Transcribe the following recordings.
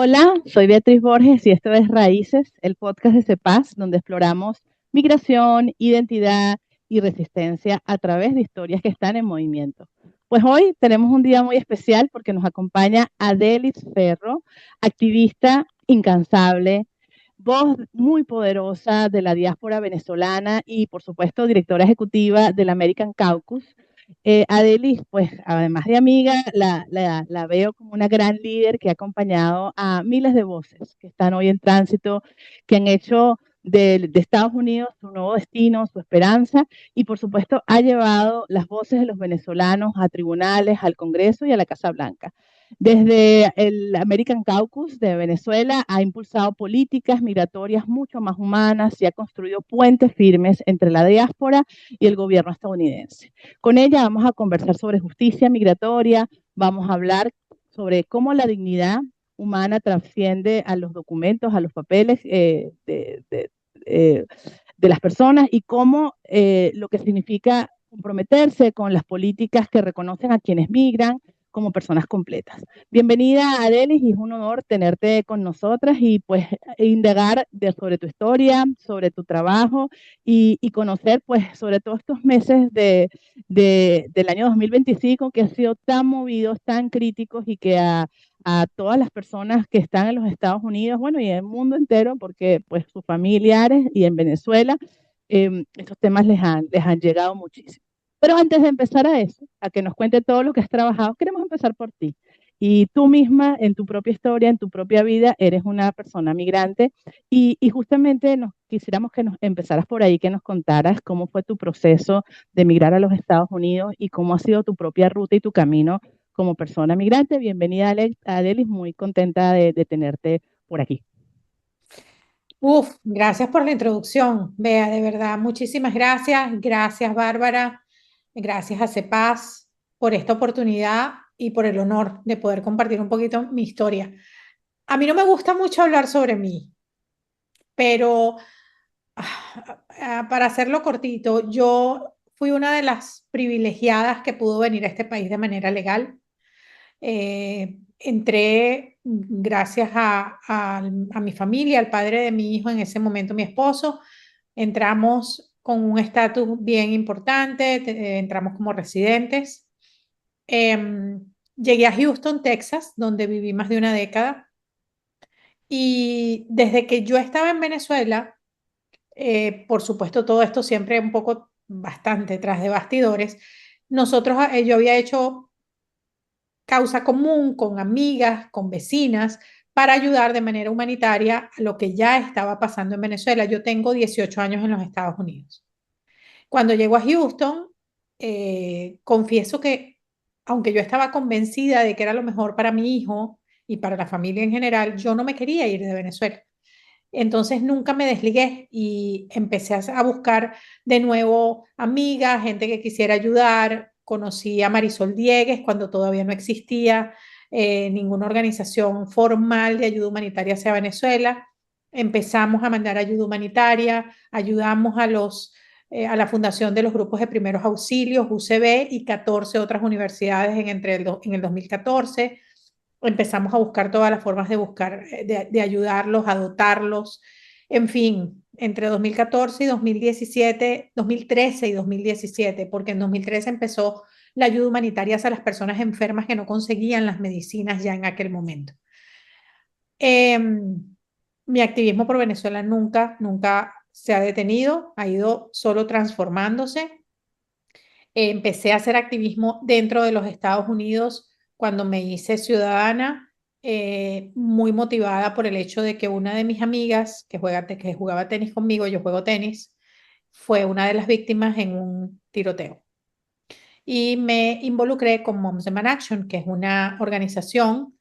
Hola, soy Beatriz Borges y esto es Raíces, el podcast de CEPAS, donde exploramos migración, identidad y resistencia a través de historias que están en movimiento. Pues hoy tenemos un día muy especial porque nos acompaña Adelis Ferro, activista incansable, voz muy poderosa de la diáspora venezolana y, por supuesto, directora ejecutiva del American Caucus. Adelis, pues además de amiga, la veo como una gran líder que ha acompañado a miles de voces que están hoy en tránsito, que han hecho de Estados Unidos su nuevo destino, su esperanza, y por supuesto ha llevado las voces de los venezolanos a tribunales, al Congreso y a la Casa Blanca. Desde el American Caucus de Venezuela ha impulsado políticas migratorias mucho más humanas y ha construido puentes firmes entre la diáspora y el gobierno estadounidense. Con ella vamos a conversar sobre justicia migratoria, vamos a hablar sobre cómo la dignidad humana trasciende a los documentos, a los papeles de las personas y cómo lo que significa comprometerse con las políticas que reconocen a quienes migran como personas completas. Bienvenida, Adelis, y es un honor tenerte con nosotras y pues indagar sobre tu historia, sobre tu trabajo y conocer pues sobre todos estos meses del año 2025 que han sido tan movidos, tan críticos y que a todas las personas que están en los Estados Unidos, bueno, y en el mundo entero, porque pues sus familiares y en Venezuela, estos temas les han llegado muchísimo. Pero antes de empezar a eso, a que nos cuente todo lo que has trabajado, queremos empezar por ti. Y tú misma, en tu propia historia, en tu propia vida, eres una persona migrante y justamente nos quisiéramos que nos empezaras por ahí, que nos contaras cómo fue tu proceso de emigrar a los Estados Unidos y cómo ha sido tu propia ruta y tu camino como persona migrante. Bienvenida, Adelis, muy contenta de tenerte por aquí. Gracias por la introducción, Bea, de verdad, muchísimas gracias. Gracias, Bárbara. Gracias a CEPAS por esta oportunidad y por el honor de poder compartir un poquito mi historia. A mí no me gusta mucho hablar sobre mí, pero para hacerlo cortito, yo fui una de las privilegiadas que pudo venir a este país de manera legal. Entré gracias a mi familia, al padre de mi hijo, en ese momento mi esposo. Entramos con un estatus bien importante, entramos como residentes. Llegué a Houston, Texas, donde viví más de una década. Y desde que yo estaba en Venezuela, por supuesto, todo esto siempre un poco bastante tras de bastidores, yo había hecho causa común con amigas, con vecinas, para ayudar de manera humanitaria a lo que ya estaba pasando en Venezuela. Yo tengo 18 años en los Estados Unidos. Cuando llego a Houston, confieso que, aunque yo estaba convencida de que era lo mejor para mi hijo y para la familia en general, yo no me quería ir de Venezuela. Entonces nunca me desligué y empecé a buscar de nuevo amigas, gente que quisiera ayudar. Conocí a Marisol Diegues cuando todavía no existía ninguna organización formal de ayuda humanitaria hacia Venezuela. Empezamos a mandar ayuda humanitaria, ayudamos a la fundación de los grupos de primeros auxilios, UCB, y 14 otras universidades en el 2014. Empezamos a buscar todas las formas de buscar, de ayudarlos, a dotarlos. En fin, entre 2014 y 2017, 2013 y 2017, porque en 2013 empezó la ayuda humanitaria hacia las personas enfermas que no conseguían las medicinas ya en aquel momento. Mi activismo por Venezuela nunca se ha detenido, ha ido solo transformándose. Empecé a hacer activismo dentro de los Estados Unidos cuando me hice ciudadana, muy motivada por el hecho de que una de mis amigas que jugaba tenis conmigo, yo juego tenis, fue una de las víctimas en un tiroteo. Y me involucré con Moms Demand Action, que es una organización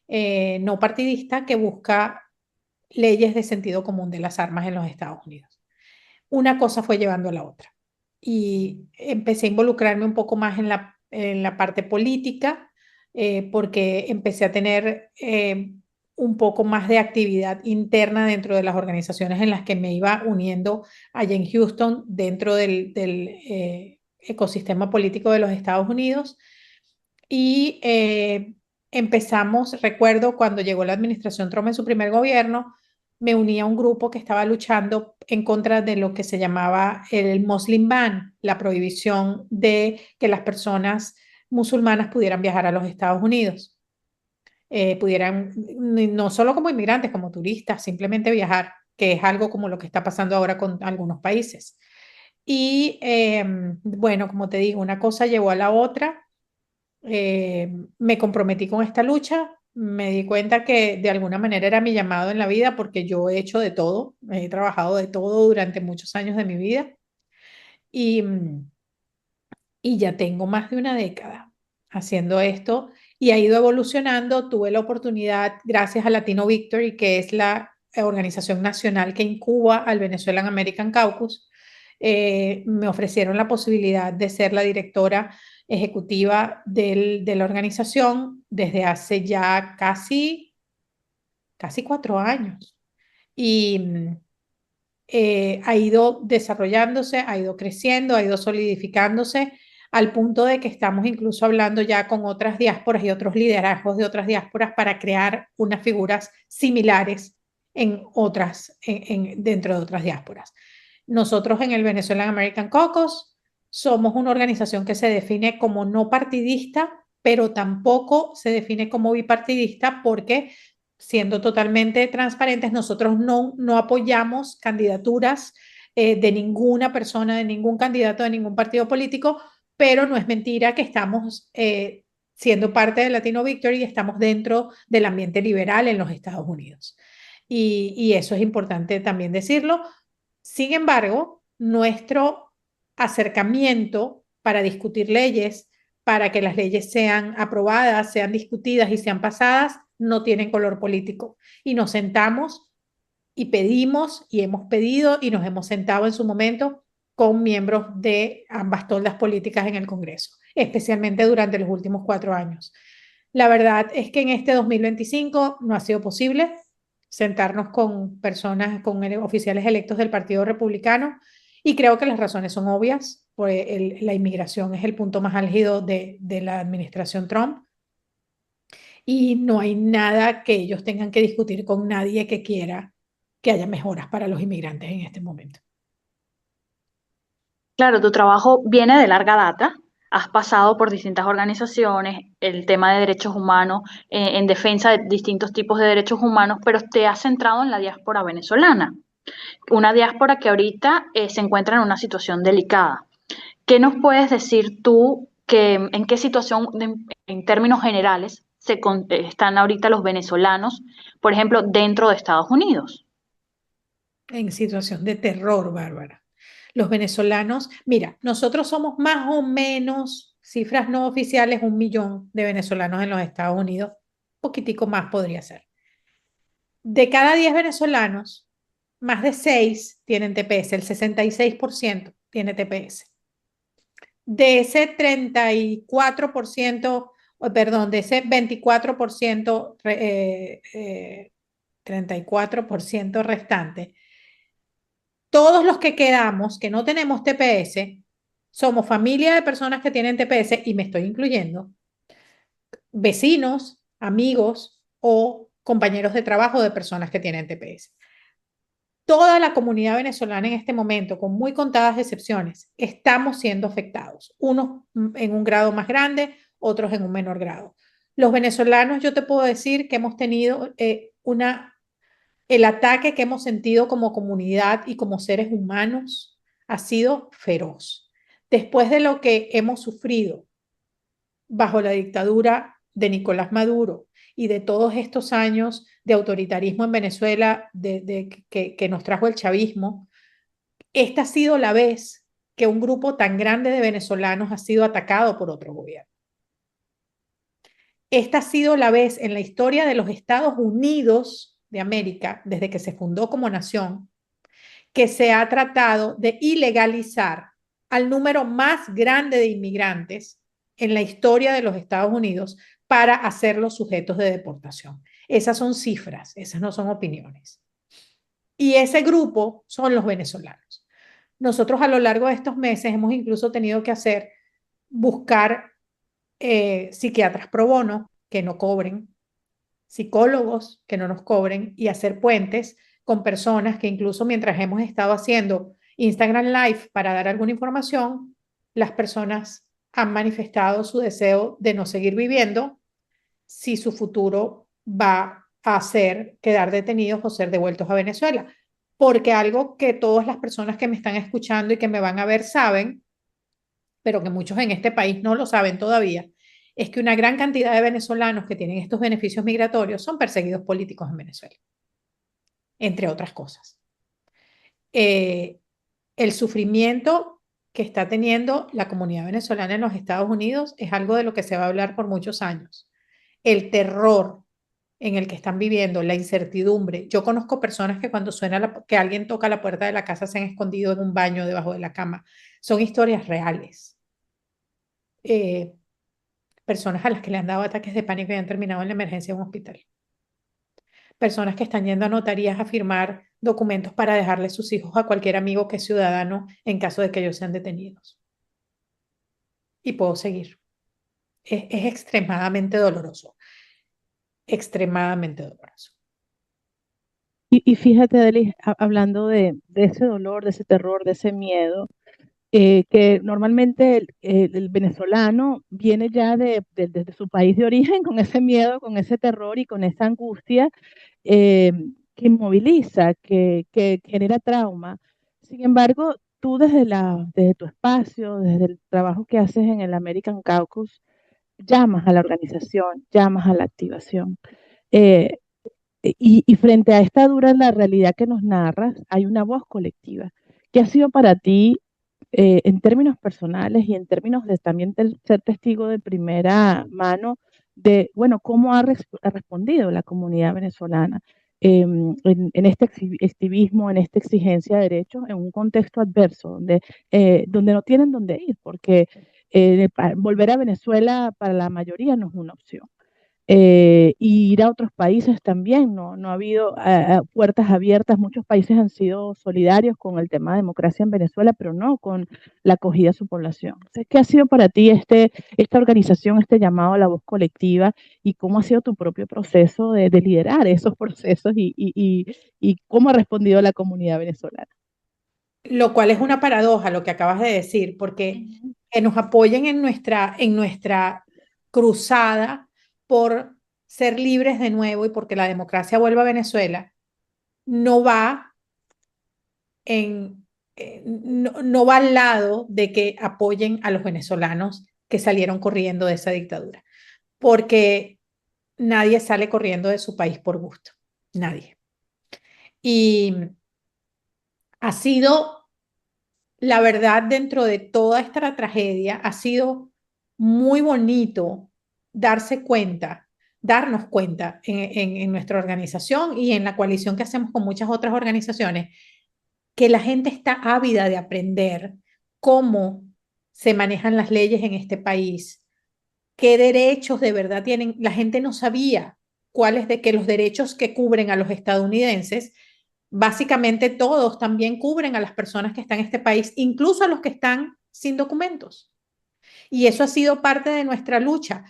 no partidista que busca leyes de sentido común de las armas en los Estados Unidos. Una cosa fue llevando a la otra y empecé a involucrarme un poco más en la parte política, porque empecé a tener un poco más de actividad interna dentro de las organizaciones en las que me iba uniendo allá en Houston, dentro del ecosistema político de los Estados Unidos. Y empezamos, recuerdo cuando llegó la administración Trump en su primer gobierno, me uní a un grupo que estaba luchando en contra de lo que se llamaba el Muslim Ban, la prohibición de que las personas musulmanas pudieran viajar a los Estados Unidos. Pudieran, no solo como inmigrantes, como turistas, simplemente viajar, que es algo como lo que está pasando ahora con algunos países. Y bueno, como te digo, una cosa llevó a la otra. Me comprometí con esta lucha, me di cuenta que de alguna manera era mi llamado en la vida porque yo he hecho de todo, he trabajado de todo durante muchos años de mi vida y, y ya tengo más de una década haciendo esto y ha ido evolucionando. Tuve la oportunidad, gracias a Latino Victory, que es la organización nacional que incuba al Venezuelan American Caucus, me ofrecieron la posibilidad de ser la directora ejecutiva de la organización desde hace ya casi 4 años. Y ha ido desarrollándose, ha ido creciendo, ha ido solidificándose al punto de que estamos incluso hablando ya con otras diásporas y otros liderazgos de otras diásporas para crear unas figuras similares en otras, dentro de otras diásporas. Nosotros en el Venezuelan American Caucus somos una organización que se define como no partidista, pero tampoco se define como bipartidista porque, siendo totalmente transparentes, nosotros no apoyamos candidaturas de ninguna persona, de ningún candidato, de ningún partido político, pero no es mentira que estamos siendo parte de Latino Victory y estamos dentro del ambiente liberal en los Estados Unidos. Y eso es importante también decirlo. Sin embargo, nuestro acercamiento para discutir leyes, para que las leyes sean aprobadas, sean discutidas y sean pasadas, no tienen color político. Y nos sentamos y pedimos y hemos pedido y nos hemos sentado en su momento con miembros de ambas toldas políticas en el Congreso, especialmente durante los últimos 4 años. La verdad es que en este 2025 no ha sido posible sentarnos con personas, con oficiales electos del Partido Republicano y creo que las razones son obvias. Pues la inmigración es el punto más álgido de la administración Trump y no hay nada que ellos tengan que discutir con nadie que quiera que haya mejoras para los inmigrantes en este momento. Claro, tu trabajo viene de larga data. Has pasado por distintas organizaciones, el tema de derechos humanos, en defensa de distintos tipos de derechos humanos, pero te has centrado en la diáspora venezolana, una diáspora que ahorita se encuentra en una situación delicada. ¿Qué nos puedes decir tú en qué situación, en términos generales, están ahorita los venezolanos, por ejemplo, dentro de Estados Unidos? En situación de terror, Bárbara. Los venezolanos, mira, nosotros somos más o menos, cifras no oficiales, 1 millón de venezolanos en los Estados Unidos, poquitico más podría ser. De cada 10 venezolanos, más de 6 tienen TPS, el 66% tiene TPS. De ese 34%, perdón, de ese 24%, 34% restante, todos los que quedamos, que no tenemos TPS, somos familia de personas que tienen TPS y me estoy incluyendo, vecinos, amigos o compañeros de trabajo de personas que tienen TPS. Toda la comunidad venezolana en este momento, con muy contadas excepciones, estamos siendo afectados, unos en un grado más grande, otros en un menor grado. Los venezolanos, yo te puedo decir que hemos tenido el ataque que hemos sentido como comunidad y como seres humanos ha sido feroz. Después de lo que hemos sufrido bajo la dictadura de Nicolás Maduro y de todos estos años de autoritarismo en Venezuela que nos trajo el chavismo, esta ha sido la vez que un grupo tan grande de venezolanos ha sido atacado por otro gobierno. Esta ha sido la vez en la historia de los Estados Unidos de América, desde que se fundó como nación, que se ha tratado de ilegalizar al número más grande de inmigrantes en la historia de los Estados Unidos para hacerlos sujetos de deportación. Esas son cifras, esas no son opiniones. Y ese grupo son los venezolanos. Nosotros a lo largo de estos meses hemos incluso tenido que buscar psiquiatras pro bono que no cobren, psicólogos que no nos cobren y hacer puentes con personas que incluso mientras hemos estado haciendo Instagram Live para dar alguna información, las personas han manifestado su deseo de no seguir viviendo si su futuro va a ser quedar detenidos o ser devueltos a Venezuela. Porque algo que todas las personas que me están escuchando y que me van a ver saben, pero que muchos en este país no lo saben todavía, es que una gran cantidad de venezolanos que tienen estos beneficios migratorios son perseguidos políticos en Venezuela, entre otras cosas. El sufrimiento que está teniendo la comunidad venezolana en los Estados Unidos es algo de lo que se va a hablar por muchos años. El terror en el que están viviendo, la incertidumbre. Yo conozco personas que cuando suena que alguien toca la puerta de la casa se han escondido en un baño debajo de la cama. Son historias reales. Personas a las que le han dado ataques de pánico y han terminado en la emergencia de un hospital. Personas que están yendo a notarías a firmar documentos para dejarle sus hijos a cualquier amigo que es ciudadano en caso de que ellos sean detenidos. Y puedo seguir. Es extremadamente doloroso. Extremadamente doloroso. Y fíjate, Delis, hablando de ese dolor, de ese terror, de ese miedo, que normalmente el venezolano viene ya desde su país de origen con ese miedo, con ese terror y con esa angustia eh, que inmoviliza, que genera trauma. Sin embargo, tú desde tu espacio, desde el trabajo que haces en el American Caucus, llamas a la organización, llamas a la activación. Eh, y frente a esta dura la realidad que nos narras, hay una voz colectiva. ¿Qué ha sido para ti, en términos personales y en términos de también ser testigo de primera mano de, bueno, cómo ha respondido la comunidad venezolana en este activismo, en esta exigencia de derechos, en un contexto adverso, donde no tienen dónde ir, porque volver a Venezuela para la mayoría no es una opción? Y ir a otros países también, no ha habido puertas abiertas. Muchos países han sido solidarios con el tema de democracia en Venezuela, pero no con la acogida a su población. Entonces, ¿qué ha sido para ti esta organización, este llamado a la voz colectiva, y cómo ha sido tu propio proceso de liderar esos procesos y cómo ha respondido la comunidad venezolana? Lo cual es una paradoja lo que acabas de decir, porque que nos apoyen en nuestra cruzada por ser libres de nuevo y porque la democracia vuelva a Venezuela, no va no va al lado de que apoyen a los venezolanos que salieron corriendo de esa dictadura, porque nadie sale corriendo de su país por gusto, nadie. Y ha sido, la verdad, dentro de toda esta tragedia, ha sido muy bonito darnos cuenta en nuestra organización y en la coalición que hacemos con muchas otras organizaciones, que la gente está ávida de aprender cómo se manejan las leyes en este país, qué derechos de verdad tienen. La gente no sabía cuáles de que los derechos que cubren a los estadounidenses, básicamente todos también cubren a las personas que están en este país, incluso a los que están sin documentos. Y eso ha sido parte de nuestra lucha,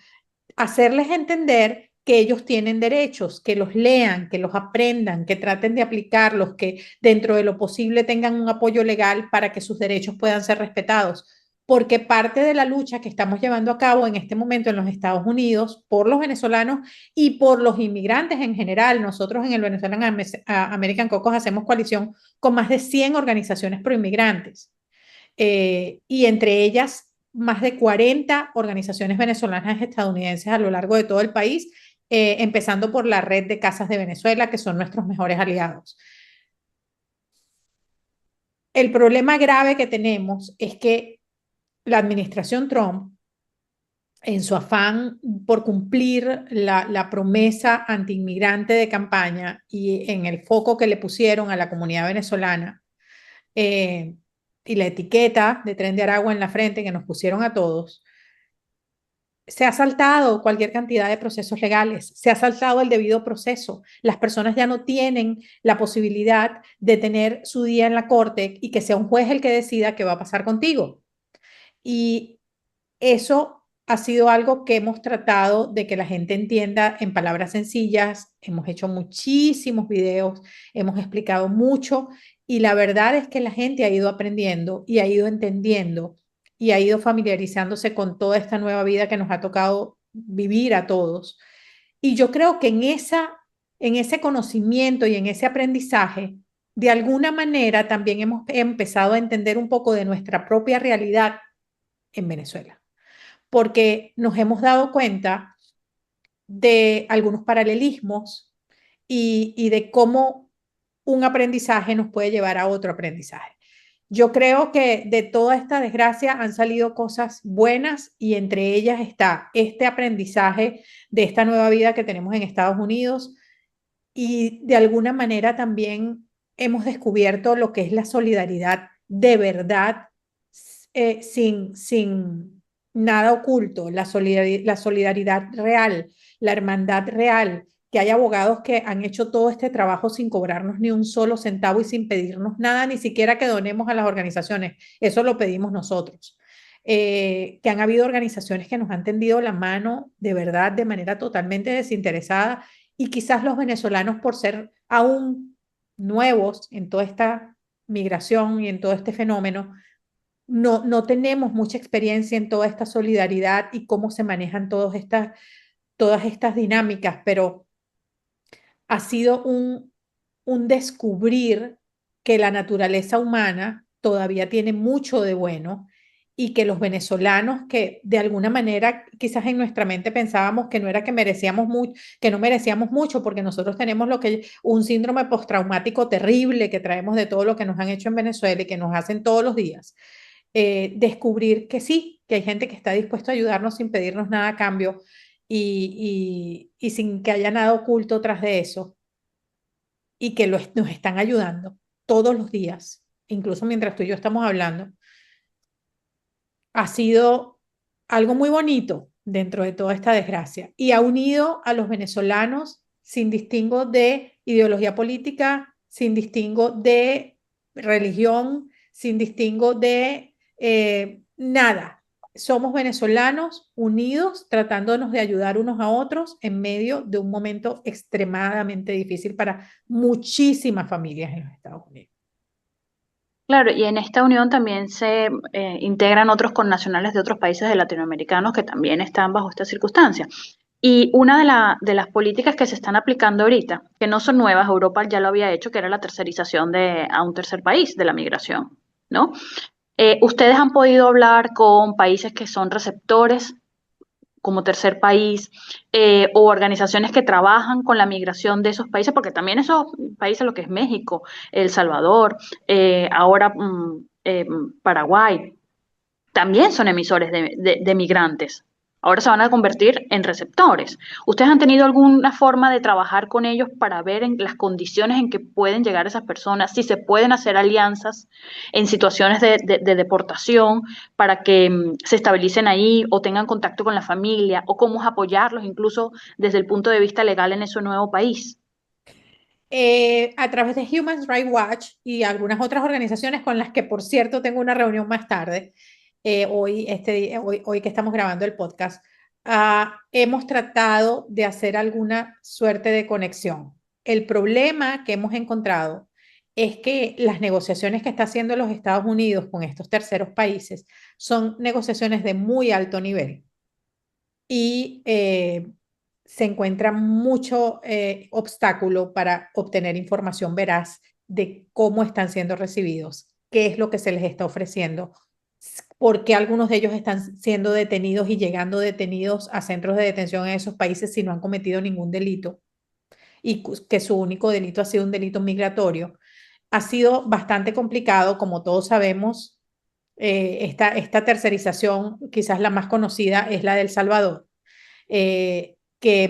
hacerles entender que ellos tienen derechos, que los lean, que los aprendan, que traten de aplicarlos, que dentro de lo posible tengan un apoyo legal para que sus derechos puedan ser respetados. Porque parte de la lucha que estamos llevando a cabo en este momento en los Estados Unidos por los venezolanos y por los inmigrantes en general, nosotros en el Venezuelan American Caucus hacemos coalición con más de 100 organizaciones pro inmigrantes y entre ellas más de 40 organizaciones venezolanas estadounidenses a lo largo de todo el país, empezando por la red de Casas de Venezuela, que son nuestros mejores aliados. El problema grave que tenemos es que la administración Trump, en su afán por cumplir la promesa antiinmigrante de campaña y en el foco que le pusieron a la comunidad venezolana, y la etiqueta de Tren de Aragua en la frente que nos pusieron a todos, se ha saltado cualquier cantidad de procesos legales, se ha saltado el debido proceso. Las personas ya no tienen la posibilidad de tener su día en la corte y que sea un juez el que decida qué va a pasar contigo. Y eso ha sido algo que hemos tratado de que la gente entienda en palabras sencillas. Hemos hecho muchísimos videos, hemos explicado mucho y la verdad es que la gente ha ido aprendiendo y ha ido entendiendo y ha ido familiarizándose con toda esta nueva vida que nos ha tocado vivir a todos. Y yo creo que en ese conocimiento y en ese aprendizaje, de alguna manera también hemos empezado a entender un poco de nuestra propia realidad en Venezuela, porque nos hemos dado cuenta de algunos paralelismos y de cómo un aprendizaje nos puede llevar a otro aprendizaje. Yo creo que de toda esta desgracia han salido cosas buenas y entre ellas está este aprendizaje de esta nueva vida que tenemos en Estados Unidos y de alguna manera también hemos descubierto lo que es la solidaridad de verdad, sin nada oculto, la solidaridad real, la hermandad real, que hay abogados que han hecho todo este trabajo sin cobrarnos ni un solo centavo y sin pedirnos nada, ni siquiera que donemos a las organizaciones. Eso lo pedimos nosotros. Que han habido organizaciones que nos han tendido la mano de verdad de manera totalmente desinteresada y quizás los venezolanos por ser aún nuevos en toda esta migración y en todo este fenómeno, no tenemos mucha experiencia en toda esta solidaridad y cómo se manejan todas estas dinámicas, pero ha sido un descubrir que la naturaleza humana todavía tiene mucho de bueno y que los venezolanos que de alguna manera quizás en nuestra mente pensábamos que no era que merecíamos mucho, que no merecíamos mucho porque nosotros tenemos un síndrome postraumático terrible que traemos de todo lo que nos han hecho en Venezuela y que nos hacen todos los días. Descubrir que sí, que hay gente que está dispuesta a ayudarnos sin pedirnos nada a cambio y sin que haya nada oculto tras de eso y que nos están ayudando todos los días, incluso mientras tú y yo estamos hablando, ha sido algo muy bonito dentro de toda esta desgracia y ha unido a los venezolanos sin distingo de ideología política, sin distingo de religión, sin distingo de nada. Somos venezolanos unidos, tratándonos de ayudar unos a otros en medio de un momento extremadamente difícil para muchísimas familias en los Estados Unidos. Claro, y en esta unión también se integran otros connacionales de otros países de latinoamericanos que también están bajo esta circunstancia. Y una de las políticas que se están aplicando ahorita, que no son nuevas, Europa ya lo había hecho, que era la tercerización a un tercer país de la migración, ¿no? ¿Ustedes han podido hablar con países que son receptores como tercer país o organizaciones que trabajan con la migración de esos países? Porque también esos países, lo que es México, El Salvador, ahora Paraguay, también son emisores de migrantes. Ahora se van a convertir en receptores. ¿Ustedes han tenido alguna forma de trabajar con ellos para ver en las condiciones en que pueden llegar esas personas, si se pueden hacer alianzas en situaciones de deportación para que se estabilicen ahí o tengan contacto con la familia o cómo apoyarlos incluso desde el punto de vista legal en ese nuevo país? A través de Human Rights Watch y algunas otras organizaciones con las que, por cierto, tengo una reunión más tarde, hoy que estamos grabando el podcast, hemos tratado de hacer alguna suerte de conexión. El problema que hemos encontrado es que las negociaciones que está haciendo los Estados Unidos con estos terceros países son negociaciones de muy alto nivel y se encuentra mucho obstáculo para obtener información veraz de cómo están siendo recibidos, qué es lo que se les está ofreciendo, por qué algunos de ellos están siendo detenidos y llegando detenidos a centros de detención en esos países si no han cometido ningún delito y que su único delito ha sido un delito migratorio. Ha sido bastante complicado, como todos sabemos. Esta tercerización, quizás la más conocida, es la de El Salvador, que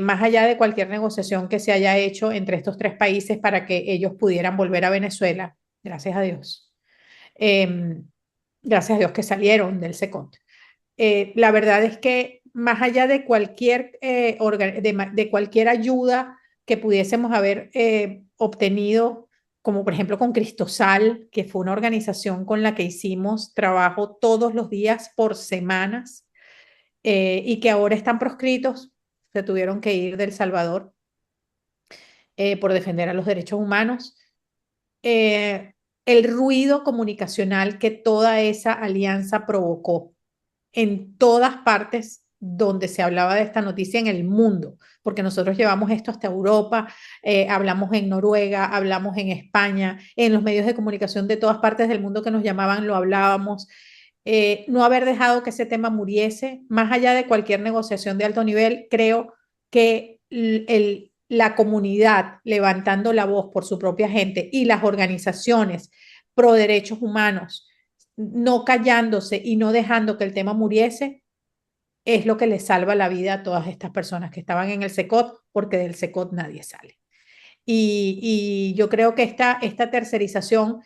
más allá de cualquier negociación que se haya hecho entre estos tres países para que ellos pudieran volver a Venezuela, gracias a Dios, eh, gracias a Dios que salieron del SECONT. La verdad es que más allá de de cualquier ayuda que pudiésemos haber obtenido, como por ejemplo con Cristosal, que fue una organización con la que hicimos trabajo todos los días por semanas, y que ahora están proscritos, se tuvieron que ir de El Salvador por defender a los derechos humanos. El ruido comunicacional que toda esa alianza provocó en todas partes donde se hablaba de esta noticia en el mundo, porque nosotros llevamos esto hasta Europa, hablamos en Noruega, hablamos en España, en los medios de comunicación de todas partes del mundo que nos llamaban, lo hablábamos. No haber dejado que ese tema muriese, más allá de cualquier negociación de alto nivel, creo que la comunidad levantando la voz por su propia gente y las organizaciones pro derechos humanos no callándose y no dejando que el tema muriese, es lo que le salva la vida a todas estas personas que estaban en el SECOT, porque del SECOT nadie sale. Y yo creo que esta tercerización,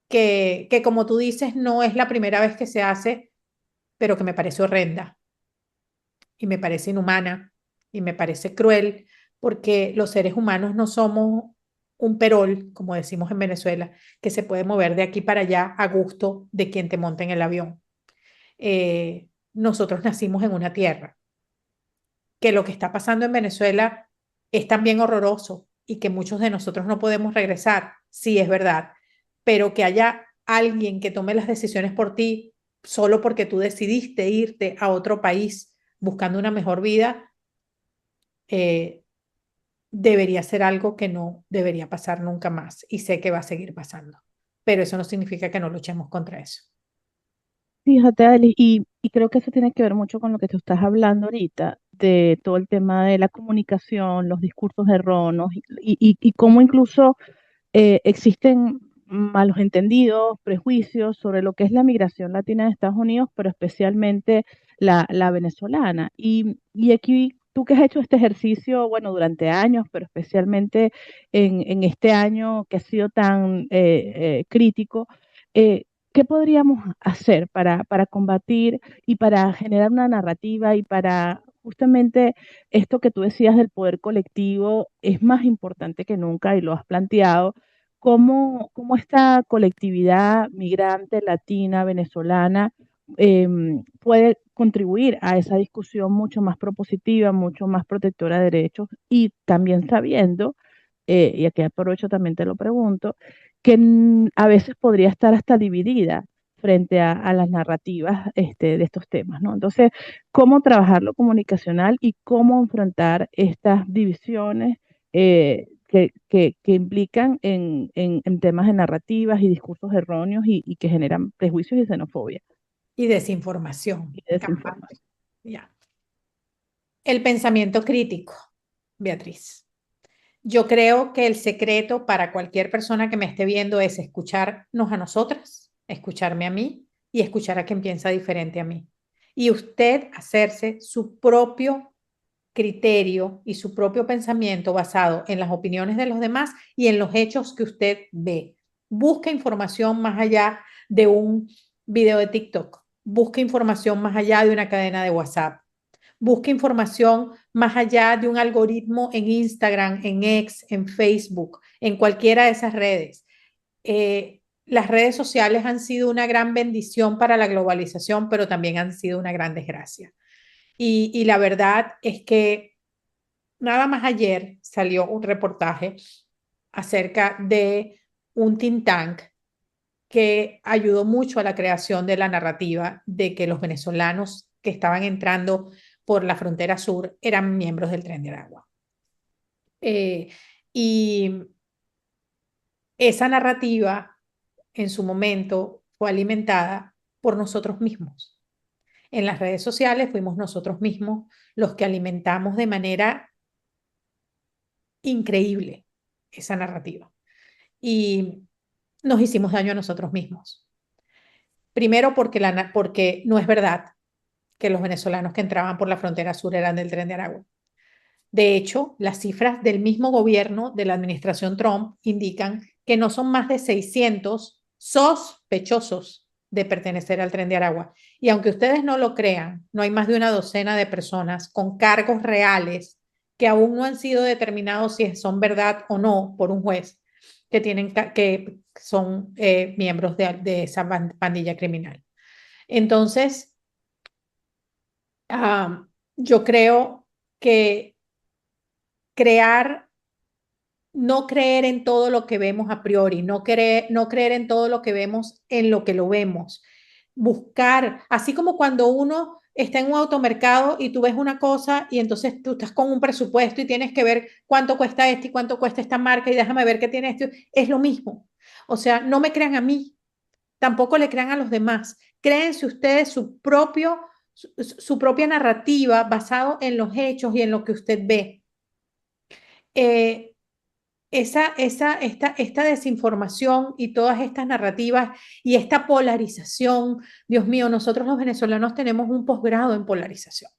que como tú dices, no es la primera vez que se hace, pero que me parece horrenda y me parece inhumana y me parece cruel, porque los seres humanos no somos un perol, como decimos en Venezuela, que se puede mover de aquí para allá a gusto de quien te monte en el avión. Nosotros nacimos en una tierra, que lo que está pasando en Venezuela es también horroroso y que muchos de nosotros no podemos regresar, sí es verdad, pero que haya alguien que tome las decisiones por ti solo porque tú decidiste irte a otro país buscando una mejor vida, eh, debería ser algo que no debería pasar nunca más y sé que va a seguir pasando, pero eso no significa que no luchemos contra eso. Fíjate, Ali, y creo que eso tiene que ver mucho con lo que tú estás hablando ahorita, de todo el tema de la comunicación, los discursos erróneos y cómo incluso existen malos entendidos, prejuicios sobre lo que es la migración latina de Estados Unidos, pero especialmente la venezolana. Y aquí tú que has hecho este ejercicio, bueno, durante años, pero especialmente en este año que ha sido tan crítico, eh, ¿qué podríamos hacer para combatir y para generar una narrativa y para justamente esto que tú decías del poder colectivo es más importante que nunca y lo has planteado? ¿Cómo esta colectividad migrante, latina, venezolana, puede contribuir a esa discusión mucho más propositiva, mucho más protectora de derechos y también sabiendo, y aquí aprovecho también te lo pregunto, que a veces podría estar hasta dividida frente a las narrativas de estos temas, ¿no? Entonces, ¿cómo trabajar lo comunicacional y cómo enfrentar estas divisiones que implican en temas de narrativas y discursos erróneos y que generan prejuicios y xenofobia Y desinformación, y desinformación? campante. Ya. El pensamiento crítico, Beatriz. Yo creo que el secreto para cualquier persona que me esté viendo es escucharnos a nosotras, escucharme a mí y escuchar a quien piensa diferente a mí. Y usted hacerse su propio criterio y su propio pensamiento basado en las opiniones de los demás y en los hechos que usted ve. Busca información más allá de un video de TikTok. Busca información más allá de una cadena de WhatsApp. Busca información más allá de un algoritmo en Instagram, en X, en Facebook, en cualquiera de esas redes. Las redes sociales han sido una gran bendición para la globalización, pero también han sido una gran desgracia. Y la verdad es que nada más ayer salió un reportaje acerca de un think tank que ayudó mucho a la creación de la narrativa de que los venezolanos que estaban entrando por la frontera sur eran miembros del Tren de Aragua. Y esa narrativa en su momento fue alimentada por nosotros mismos. En las redes sociales fuimos nosotros mismos los que alimentamos de manera increíble esa narrativa. Y nos hicimos daño a nosotros mismos. Primero porque no es verdad que los venezolanos que entraban por la frontera sur eran del Tren de Aragua. De hecho, las cifras del mismo gobierno de la administración Trump indican que no son más de 600 sospechosos de pertenecer al Tren de Aragua. Y aunque ustedes no lo crean, no hay más de una docena de personas con cargos reales que aún no han sido determinados si son verdad o no por un juez, que son miembros de esa pandilla criminal. Entonces, Yo creo que no creer en todo lo que vemos a priori, no creer en todo lo que vemos en lo que lo vemos. Buscar, así como cuando uno está en un automercado y tú ves una cosa y entonces tú estás con un presupuesto y tienes que ver cuánto cuesta este y cuánto cuesta esta marca y déjame ver qué tiene esto. Es lo mismo. O sea, no me crean a mí, tampoco le crean a los demás. Créense ustedes su propia narrativa basado en los hechos y en lo que usted ve. Esta desinformación y todas estas narrativas y esta polarización, Dios mío, nosotros los venezolanos tenemos un posgrado en polarización.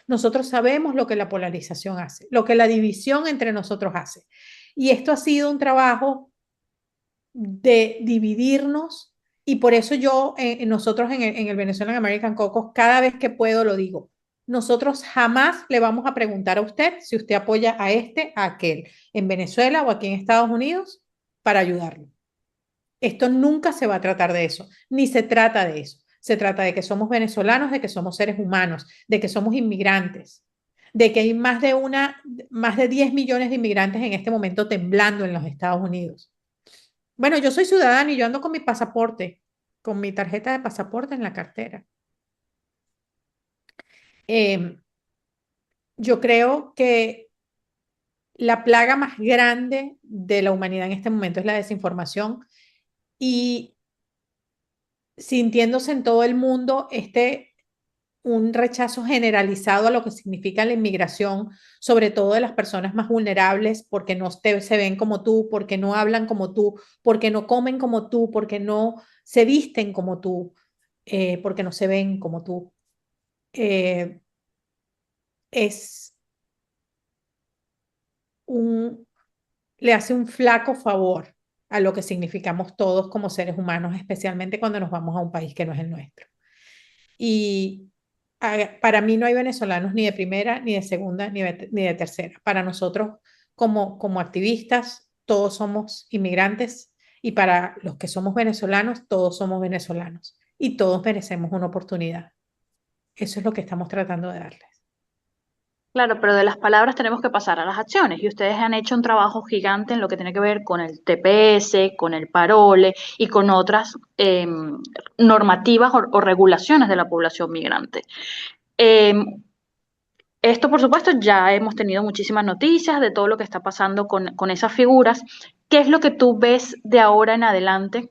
Nosotros sabemos lo que la polarización hace, lo que la división entre nosotros hace. Y esto ha sido un trabajo de dividirnos y por eso nosotros en el Venezuelan American Caucus, cada vez que puedo lo digo. Nosotros jamás le vamos a preguntar a usted si usted apoya a a aquel, en Venezuela o aquí en Estados Unidos, para ayudarlo. Esto nunca se va a tratar de eso, ni se trata de eso. Se trata de que somos venezolanos, de que somos seres humanos, de que somos inmigrantes, de que hay más de 10 millones de inmigrantes en este momento temblando en los Estados Unidos. Bueno, yo soy ciudadana y yo ando con mi pasaporte, con mi tarjeta de pasaporte en la cartera. Yo creo que la plaga más grande de la humanidad en este momento es la desinformación y sintiéndose en todo el mundo un rechazo generalizado a lo que significa la inmigración, sobre todo de las personas más vulnerables, porque no se ven como tú, porque no hablan como tú, porque no comen como tú, porque no se visten como tú, porque no se ven como tú. Eh, es le hace un flaco favor a lo que significamos todos como seres humanos, especialmente cuando nos vamos a un país que no es el nuestro. Y para mí no hay venezolanos ni de primera, ni de segunda, ni de tercera. Para nosotros, como activistas, todos somos inmigrantes y para los que somos venezolanos, todos somos venezolanos y todos merecemos una oportunidad. Eso es lo que estamos tratando de darles. Claro, pero de las palabras tenemos que pasar a las acciones y ustedes han hecho un trabajo gigante en lo que tiene que ver con el TPS, con el parole y con otras normativas o regulaciones de la población migrante. Esto, por supuesto, ya hemos tenido muchísimas noticias de todo lo que está pasando con esas figuras. ¿Qué es lo que tú ves de ahora en adelante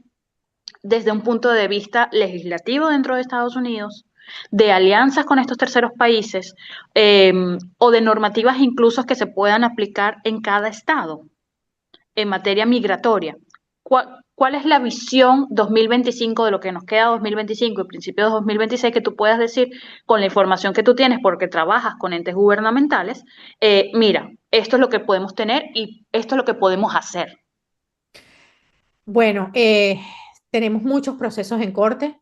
desde un punto de vista legislativo dentro de Estados Unidos, de alianzas con estos terceros países o de normativas incluso que se puedan aplicar en cada estado en materia migratoria? ¿Cuál es la visión 2025 de lo que nos queda 2025 y principios de 2026 que tú puedas decir con la información que tú tienes porque trabajas con entes gubernamentales? Mira, esto es lo que podemos tener y esto es lo que podemos hacer. Bueno, tenemos muchos procesos en corte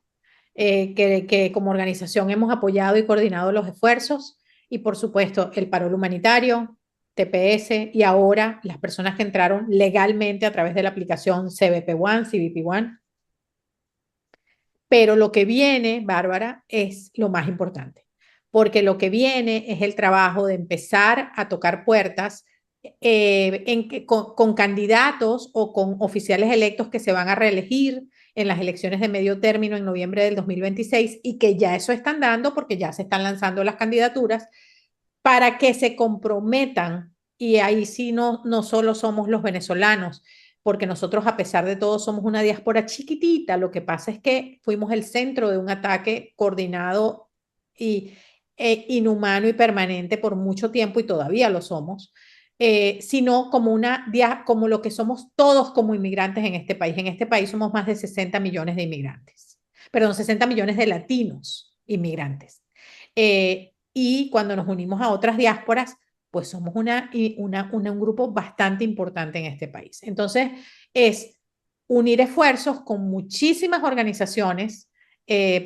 que como organización hemos apoyado y coordinado los esfuerzos y por supuesto el paro humanitario, TPS y ahora las personas que entraron legalmente a través de la aplicación CBP One, CBP One. Pero lo que viene, Bárbara, es lo más importante, porque lo que viene es el trabajo de empezar a tocar puertas con candidatos o con oficiales electos que se van a reelegir en las elecciones de medio término en noviembre del 2026 y que ya eso están dando porque ya se están lanzando las candidaturas para que se comprometan. Y ahí sí no solo somos los venezolanos, porque nosotros a pesar de todo somos una diáspora chiquitita. Lo que pasa es que fuimos el centro de un ataque coordinado y inhumano y permanente por mucho tiempo y todavía lo somos, sino como lo que somos todos como inmigrantes en este país. En este país somos más de 60 millones de inmigrantes, perdón, 60 millones de latinos inmigrantes. Y cuando nos unimos a otras diásporas, pues somos un grupo bastante importante en este país. Entonces, es unir esfuerzos con muchísimas organizaciones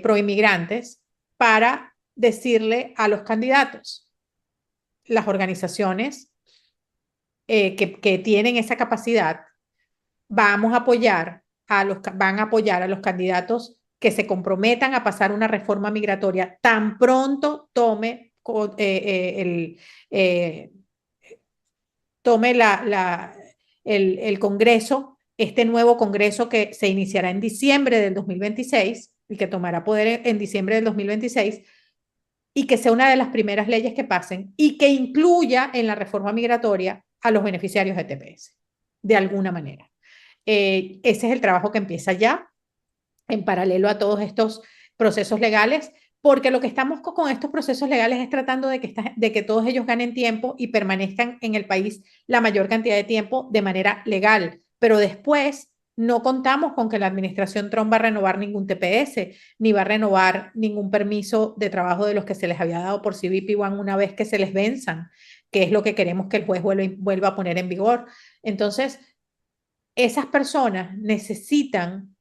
proinmigrantes para decirle a los candidatos, las organizaciones que tienen esa capacidad, van a apoyar a los candidatos que se comprometan a pasar una reforma migratoria tan pronto tome el Congreso, este nuevo Congreso que se iniciará en diciembre del 2026 y que tomará poder en diciembre del 2026, y que sea una de las primeras leyes que pasen y que incluya en la reforma migratoria a los beneficiarios de TPS, de alguna manera. Ese es el trabajo que empieza ya, en paralelo a todos estos procesos legales, porque lo que estamos con estos procesos legales es tratando de que todos ellos ganen tiempo y permanezcan en el país la mayor cantidad de tiempo de manera legal, pero después no contamos con que la administración Trump va a renovar ningún TPS, ni va a renovar ningún permiso de trabajo de los que se les había dado por CBP-1 una vez que se les venzan, que es lo que queremos que el juez vuelva a poner en vigor. Entonces, esas personas necesitan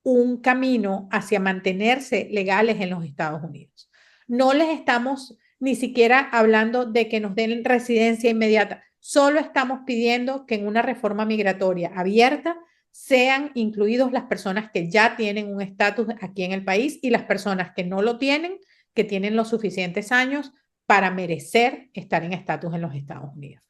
un camino hacia mantenerse legales en los Estados Unidos. No les estamos ni siquiera hablando de que nos den residencia inmediata, solo estamos pidiendo que en una reforma migratoria abierta sean incluidos las personas que ya tienen un estatus aquí en el país y las personas que no lo tienen, que tienen los suficientes años para merecer estar en estatus en los Estados Unidos.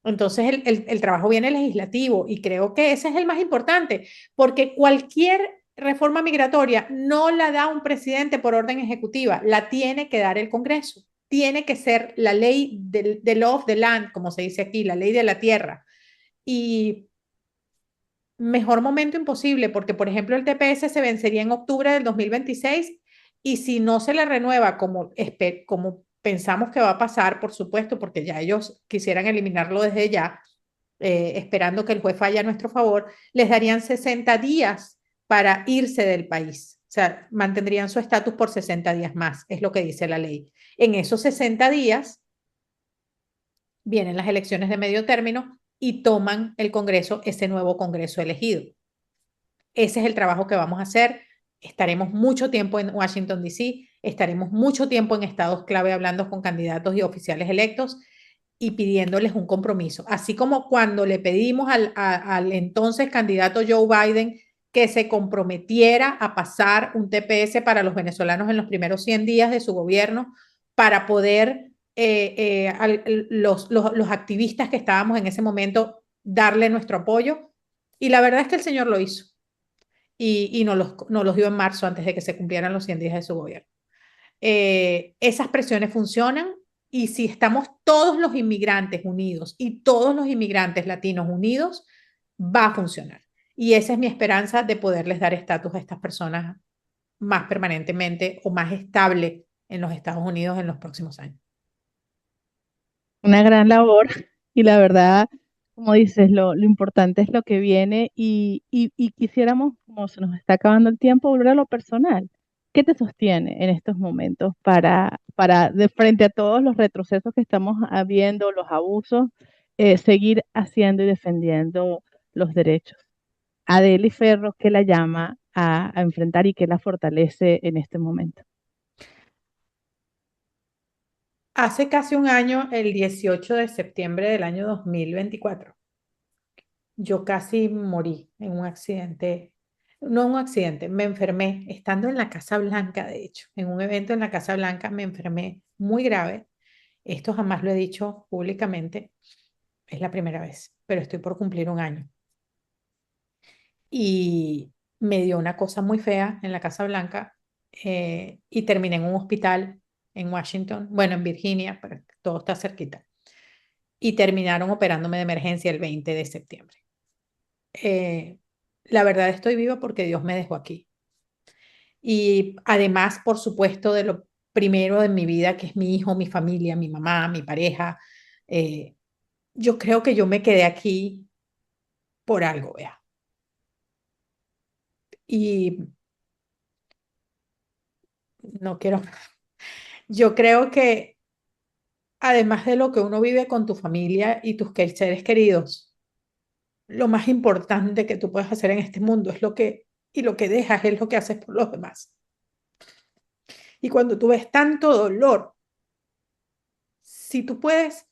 Entonces el trabajo viene legislativo y creo que ese es el más importante, porque cualquier reforma migratoria no la da un presidente por orden ejecutiva, la tiene que dar el Congreso. Tiene que ser la ley del law of the land, como se dice aquí, la ley de la tierra. Y mejor momento imposible, porque por ejemplo el TPS se vencería en octubre del 2026 y si no se le renueva como pensamos que va a pasar, por supuesto, porque ya ellos quisieran eliminarlo desde ya, esperando que el juez falle a nuestro favor, les darían 60 días para irse del país. O sea, mantendrían su estatus por 60 días más, es lo que dice la ley. En esos 60 días vienen las elecciones de medio término y toman el Congreso, ese nuevo Congreso elegido. Ese es el trabajo que vamos a hacer. Estaremos mucho tiempo en Washington, D.C., estaremos mucho tiempo en estados clave hablando con candidatos y oficiales electos y pidiéndoles un compromiso. Así como cuando le pedimos al entonces candidato Joe Biden que se comprometiera a pasar un TPS para los venezolanos en los primeros 100 días de su gobierno para poder los activistas que estábamos en ese momento darle nuestro apoyo. Y la verdad es que el señor lo hizo y nos los dio en marzo antes de que se cumplieran los 100 días de su gobierno. Esas presiones funcionan y si estamos todos los inmigrantes unidos y todos los inmigrantes latinos unidos, va a funcionar. Y esa es mi esperanza de poderles dar estatus a estas personas más permanentemente o más estable en los Estados Unidos en los próximos años. Una gran labor y la verdad, como dices, lo importante es lo que viene y quisiéramos, como se nos está acabando el tiempo, volver a lo personal. ¿Qué te sostiene en estos momentos para de frente a todos los retrocesos que estamos viendo, los abusos, seguir haciendo y defendiendo los derechos? Adely Ferro, ¿qué la llama a enfrentar y qué la fortalece en este momento? Hace casi un año, el 18 de septiembre del año 2024, yo casi morí en un accidente, no un accidente, me enfermé estando en la Casa Blanca, de hecho, en un evento en la Casa Blanca me enfermé muy grave. Esto jamás lo he dicho públicamente, es la primera vez, pero estoy por cumplir un año. Y me dio una cosa muy fea en la Casa Blanca y terminé en un hospital en Washington, bueno, en Virginia, pero todo está cerquita. Y terminaron operándome de emergencia el 20 de septiembre. La verdad estoy viva porque Dios me dejó aquí. Y además, por supuesto, de lo primero de mi vida, que es mi hijo, mi familia, mi mamá, mi pareja, yo creo que yo me quedé aquí por algo, vea. Y no quiero, yo creo que además de lo que uno vive con tu familia y tus seres queridos, lo más importante que tú puedes hacer en este mundo es y lo que dejas es lo que haces por los demás. Y cuando tú ves tanto dolor, si tú puedes,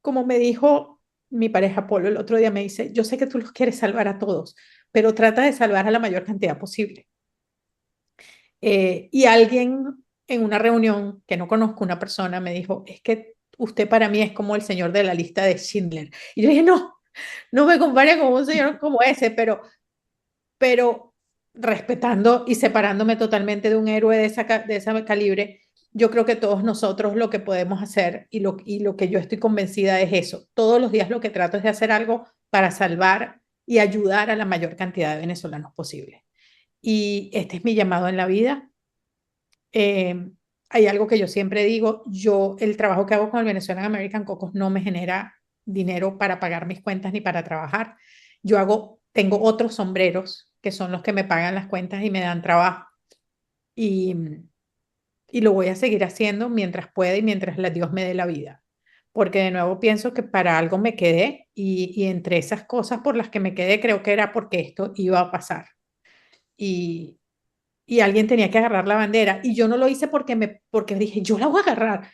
como me dijo mi pareja Polo el otro día, me dice, yo sé que tú los quieres salvar a todos, pero trata de salvar a la mayor cantidad posible. Y alguien en una reunión que no conozco, una persona me dijo, es que usted para mí es como el señor de la lista de Schindler. Y yo dije, no, no me compare con un señor como ese, pero respetando y separándome totalmente de un héroe de esa calibre, yo creo que todos nosotros lo que podemos hacer y lo que yo estoy convencida es eso. Todos los días lo que trato es de hacer algo para salvar y ayudar a la mayor cantidad de venezolanos posible. Y este es mi llamado en la vida. Hay algo que yo siempre digo, el trabajo que hago con el Venezuelan American Cocos no me genera dinero para pagar mis cuentas ni para trabajar. Tengo otros sombreros que son los que me pagan las cuentas y me dan trabajo. Y, y lo voy a seguir haciendo mientras pueda y mientras Dios me dé la vida. Porque de nuevo pienso que para algo me quedé y entre esas cosas por las que me quedé creo que era porque esto iba a pasar. Y, y alguien tenía que agarrar la bandera y yo no lo hice porque dije, yo la voy a agarrar.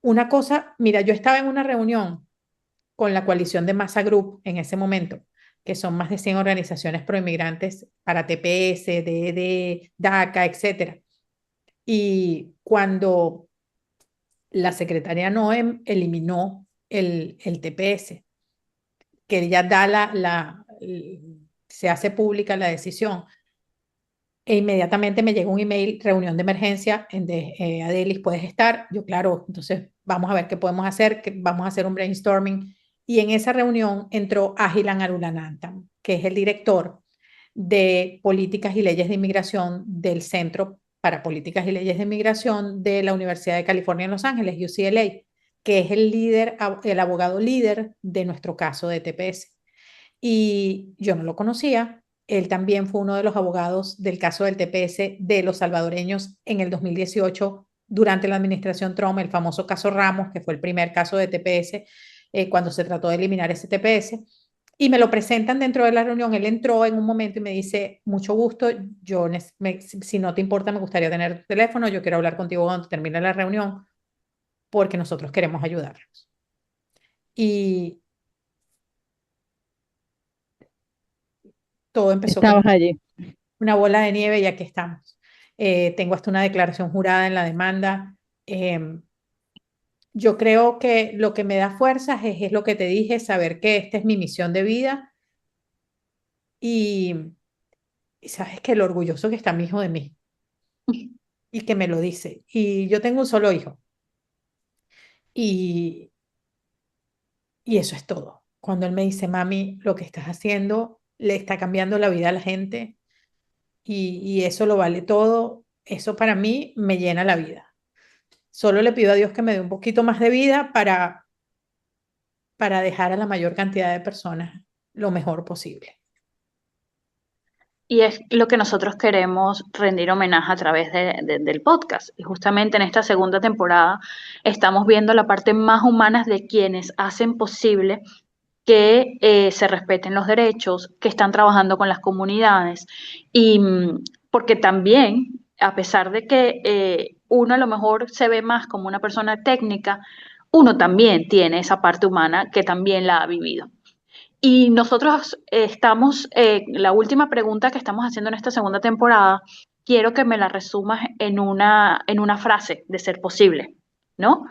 Una cosa, mira, yo estaba en una reunión con la coalición de Massa Group en ese momento, que son más de 100 organizaciones proinmigrantes para TPS, DED, DACA, etcétera. Y cuando la secretaria Noem eliminó el TPS, que ella da se hace pública la decisión, e inmediatamente me llegó un email, reunión de emergencia, Adelis, ¿puedes estar? Yo, claro, entonces vamos a ver qué podemos hacer, que vamos a hacer un brainstorming. Y en esa reunión entró Agilan Arulanantam, que es el director de Políticas y Leyes de Inmigración del Centro para Políticas y Leyes de Inmigración de la Universidad de California en Los Ángeles, UCLA, que es el abogado líder de nuestro caso de TPS. Y yo no lo conocía. Él también fue uno de los abogados del caso del TPS de los salvadoreños en el 2018 durante la administración Trump, el famoso caso Ramos, que fue el primer caso de TPS cuando se trató de eliminar ese TPS. Y me lo presentan dentro de la reunión. Él entró en un momento y me dice, mucho gusto, si no te importa, me gustaría tener tu teléfono, yo quiero hablar contigo cuando termine la reunión, porque nosotros queremos ayudarlos. Y todo empezó como Estabas allí. una bola de nieve y aquí estamos. Tengo hasta una declaración jurada en la demanda. Yo creo que lo que me da fuerzas es lo que te dije, saber que esta es mi misión de vida y, y sabes que lo orgulloso que está mi hijo de mí y que me lo dice. Y yo tengo un solo hijo y, y eso es todo. Cuando él me dice, mami, lo que estás haciendo le está cambiando la vida a la gente y eso lo vale todo, eso para mí me llena la vida. Solo le pido a Dios que me dé un poquito más de vida para dejar a la mayor cantidad de personas lo mejor posible. Y es lo que nosotros queremos rendir homenaje a través del podcast. Y justamente en esta segunda temporada estamos viendo la parte más humana de quienes hacen posible que se respeten los derechos, que están trabajando con las comunidades. Y porque también, a pesar de que uno a lo mejor se ve más como una persona técnica, uno también tiene esa parte humana que también la ha vivido. Y nosotros la última pregunta que estamos haciendo en esta segunda temporada, quiero que me la resumas en una frase, de ser posible, ¿no?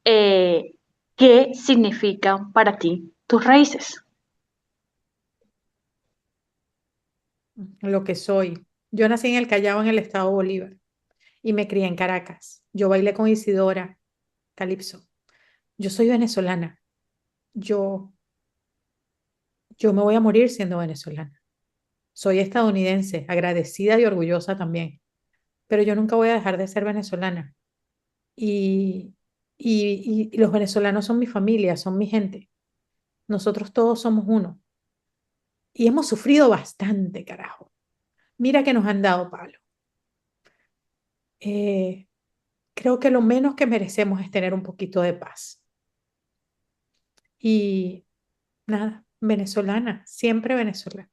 Eh, ¿Qué significan para ti tus raíces? Lo que soy. Yo nací en el Callao, en el estado Bolívar, y me crié en Caracas. Yo bailé con Isidora, Calipso. Yo soy venezolana. Yo, yo me voy a morir siendo venezolana. Soy estadounidense, agradecida y orgullosa también, pero yo nunca voy a dejar de ser venezolana. Y, y los venezolanos son mi familia, son mi gente. Nosotros todos somos uno. Y hemos sufrido bastante, carajo. Mira que nos han dado palo. Eh, Creo que lo menos que merecemos es tener un poquito de paz. Y nada, venezolana, siempre venezolana.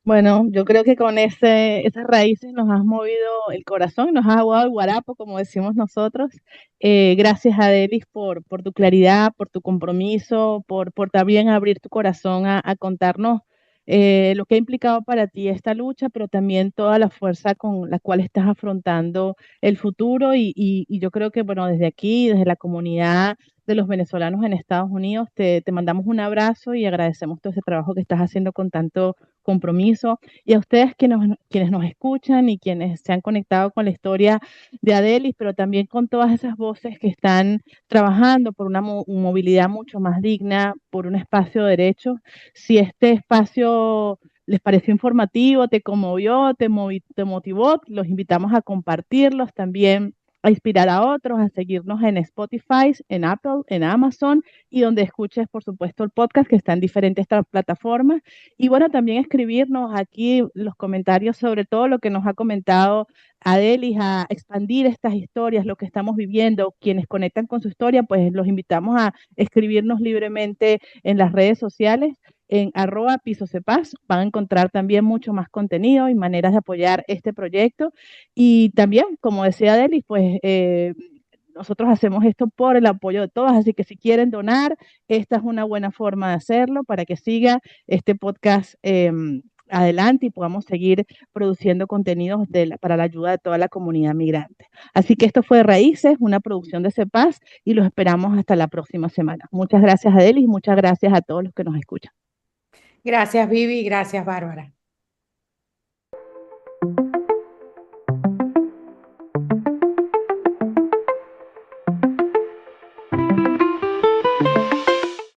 Bueno, yo creo que con esas raíces nos has movido el corazón, nos has aguado el guarapo, como decimos nosotros. Gracias, Adelis, por tu claridad, por tu compromiso, por también abrir tu corazón a contarnos lo que ha implicado para ti esta lucha, pero también toda la fuerza con la cual estás afrontando el futuro y yo creo que, bueno, desde aquí, desde la comunidad de los venezolanos en Estados Unidos, te mandamos un abrazo y agradecemos todo ese trabajo que estás haciendo con tanto compromiso. Y a ustedes quienes nos escuchan y quienes se han conectado con la historia de Adelis, pero también con todas esas voces que están trabajando por una movilidad mucho más digna, por un espacio de derechos. Si este espacio les pareció informativo, te conmovió, te motivó, los invitamos a compartirlos también, a inspirar a otros, a seguirnos en Spotify, en Apple, en Amazon y donde escuches, por supuesto, el podcast que está en diferentes plataformas. Y bueno, también escribirnos aquí los comentarios sobre todo lo que nos ha comentado Adelis, a expandir estas historias, lo que estamos viviendo. Quienes conectan con su historia, pues los invitamos a escribirnos libremente en las redes sociales en @pisocepaz. Van a encontrar también mucho más contenido y maneras de apoyar este proyecto. Y también, como decía Delis, pues nosotros hacemos esto por el apoyo de todas, así que si quieren donar, esta es una buena forma de hacerlo para que siga este podcast adelante y podamos seguir produciendo contenidos para la ayuda de toda la comunidad migrante. Así que esto fue Raíces, una producción de CEPAS y los esperamos hasta la próxima semana. Muchas gracias a Delis y muchas gracias a todos los que nos escuchan. Gracias, Vivi, gracias, Bárbara.